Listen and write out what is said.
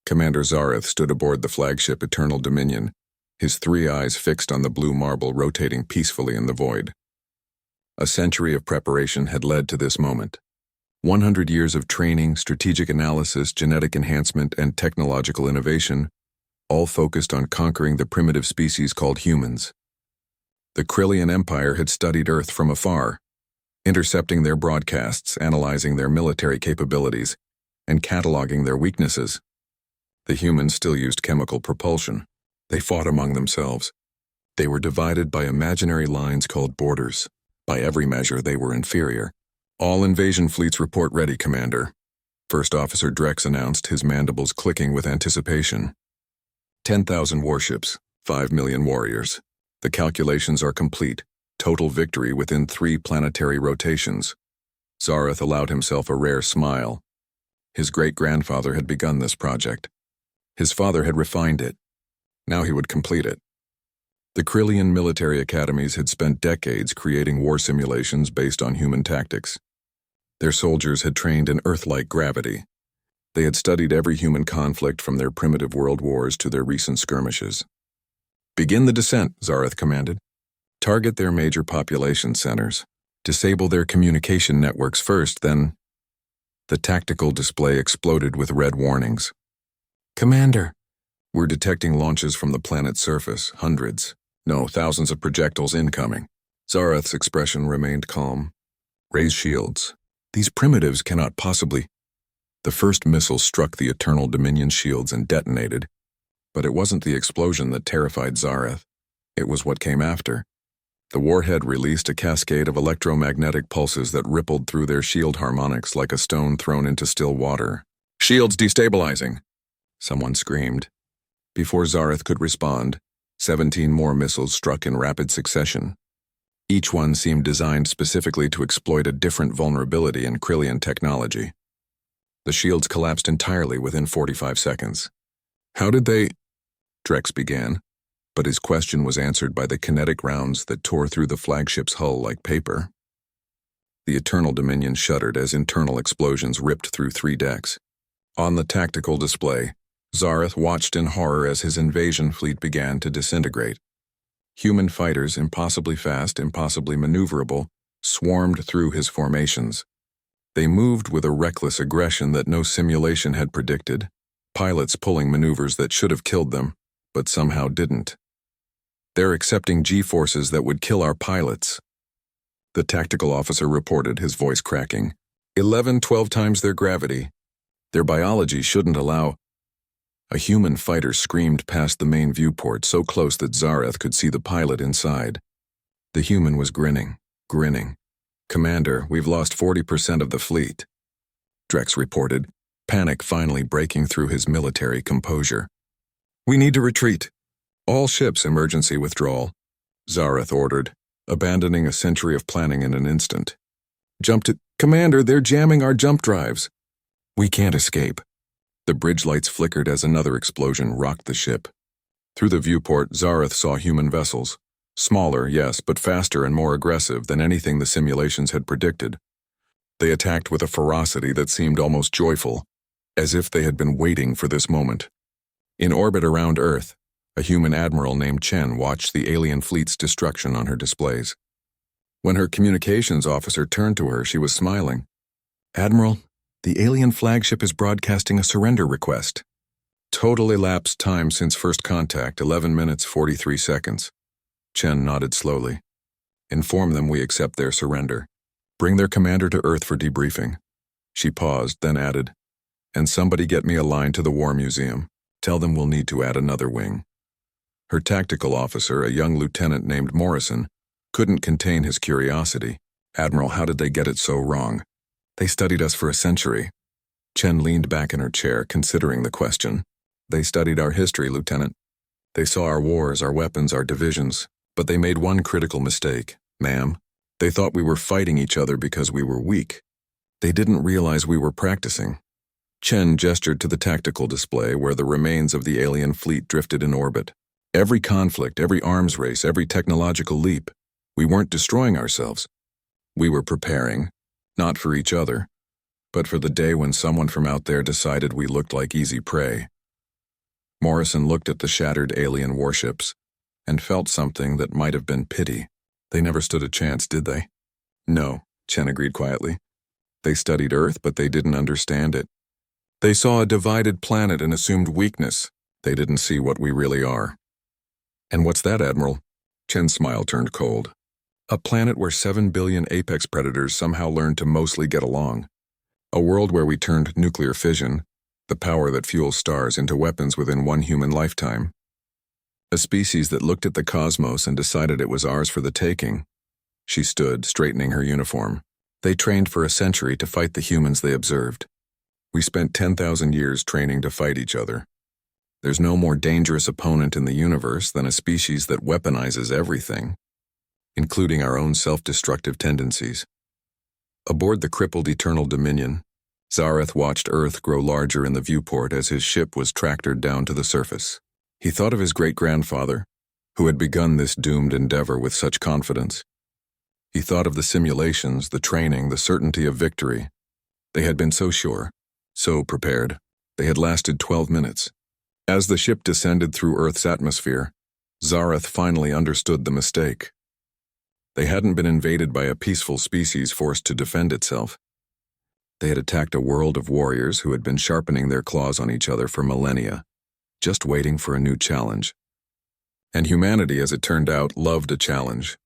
Commander Zareth stood aboard the flagship Eternal Dominion, his three eyes fixed on the blue marble rotating peacefully in the void. A century of preparation had led to this moment. 100 years of training, strategic analysis, genetic enhancement, and technological innovation, all focused on conquering the primitive species called humans. The Krillian Empire had studied Earth from afar, intercepting their broadcasts, analyzing their military capabilities, and cataloging their weaknesses. The humans still used chemical propulsion. They fought among themselves. They were divided by imaginary lines called borders. By every measure, they were inferior. "All invasion fleets report ready, Commander," First Officer Drex announced, his mandibles clicking with anticipation. 10,000 warships, 5 million warriors. The calculations are complete. Total victory within 3 planetary rotations. Zareth allowed himself a rare smile. His great-grandfather had begun this project. His father had refined it. Now he would complete it. The Krillian military academies had spent decades creating war simulations based on human tactics. Their soldiers had trained in Earth-like gravity. They had studied every human conflict from their primitive world wars to their recent skirmishes. "Begin the descent," Zareth commanded. "Target their major population centers. Disable their communication networks first, then—" The tactical display exploded with red warnings. "Commander, we're detecting launches from the planet's surface, hundreds, no, thousands of projectiles incoming." Zareth's expression remained calm. "Raise shields. These primitives cannot possibly—" The first missile struck the Eternal Dominion shields and detonated, but it wasn't the explosion that terrified Zareth. It was what came after. The warhead released a cascade of electromagnetic pulses that rippled through their shield harmonics like a stone thrown into still water. "Shields destabilizing!" Someone screamed. Before Zareth could respond, 17 more missiles struck in rapid succession. Each one seemed designed specifically to exploit a different vulnerability in Krillian technology. The shields collapsed entirely within 45 seconds. "How did they—" Drex began, but his question was answered by the kinetic rounds that tore through the flagship's hull like paper. The Eternal Dominion shuddered as internal explosions ripped through 3 decks. On the tactical display, Zareth watched in horror as his invasion fleet began to disintegrate. Human fighters, impossibly fast, impossibly maneuverable, swarmed through his formations. They moved with a reckless aggression that no simulation had predicted, pilots pulling maneuvers that should have killed them, but somehow didn't. "They're accepting G-forces that would kill our pilots," the tactical officer reported, his voice cracking. 12 times their gravity. Their biology shouldn't allow—" A human fighter screamed past the main viewport so close that Zareth could see the pilot inside. The human was grinning. "Commander, we've lost 40% of the fleet," Drex reported, panic finally breaking through his military composure. "We need to retreat. All ships emergency withdrawal," Zareth ordered, abandoning a century of planning in an instant. "Jump to—" "Commander, they're jamming our jump drives." "We can't escape." The bridge lights flickered as another explosion rocked the ship. Through the viewport, Zareth saw human vessels. Smaller, yes, but faster and more aggressive than anything the simulations had predicted. They attacked with a ferocity that seemed almost joyful, as if they had been waiting for this moment. In orbit around Earth, a human admiral named Chen watched the alien fleet's destruction on her displays. When her communications officer turned to her, she was smiling. "Admiral, the alien flagship is broadcasting a surrender request. Total elapsed time since first contact, 11 minutes, 43 seconds. Chen nodded slowly. "Inform them we accept their surrender. Bring their commander to Earth for debriefing." She paused, then added, "And somebody get me a line to the War Museum. Tell them we'll need to add another wing." Her tactical officer, a young lieutenant named Morrison, couldn't contain his curiosity. "Admiral, how did they get it so wrong?" "They studied us for a century." Chen leaned back in her chair, considering the question. "They studied our history, Lieutenant. They saw our wars, our weapons, our divisions, but they made one critical mistake, ma'am. They thought we were fighting each other because we were weak. They didn't realize we were practicing." Chen gestured to the tactical display where the remains of the alien fleet drifted in orbit. "Every conflict, every arms race, every technological leap, we weren't destroying ourselves. We were preparing, not for each other, but for the day when someone from out there decided we looked like easy prey. Morrison looked at the shattered alien warships and felt something that might have been pity. They never stood a chance, did they? No, Chen agreed quietly. They studied Earth, but they didn't understand it. They saw a divided planet and assumed weakness. They didn't see what we really are. And what's that, Admiral? Chen's smile turned cold. A planet where 7 billion apex predators somehow learned to mostly get along. A world where we turned nuclear fission, the power that fuels stars, into weapons within one human lifetime. A species that looked at the cosmos and decided it was ours for the taking. She stood, straightening her uniform. They trained for a century to fight the humans they observed. We spent 10,000 years training to fight each other. There's no more dangerous opponent in the universe than a species that weaponizes everything, including our own self-destructive tendencies. Aboard the crippled Eternal Dominion, Zareth watched Earth grow larger in the viewport as his ship was tractored down to the surface. He thought of his great-grandfather, who had begun this doomed endeavor with such confidence. He thought of the simulations, the training, the certainty of victory. They had been so sure, so prepared. They had lasted 12 minutes. As the ship descended through Earth's atmosphere, Zareth finally understood the mistake. They hadn't been invaded by a peaceful species forced to defend itself. They had attacked a world of warriors who had been sharpening their claws on each other for millennia, just waiting for a new challenge. And humanity, as it turned out, loved a challenge.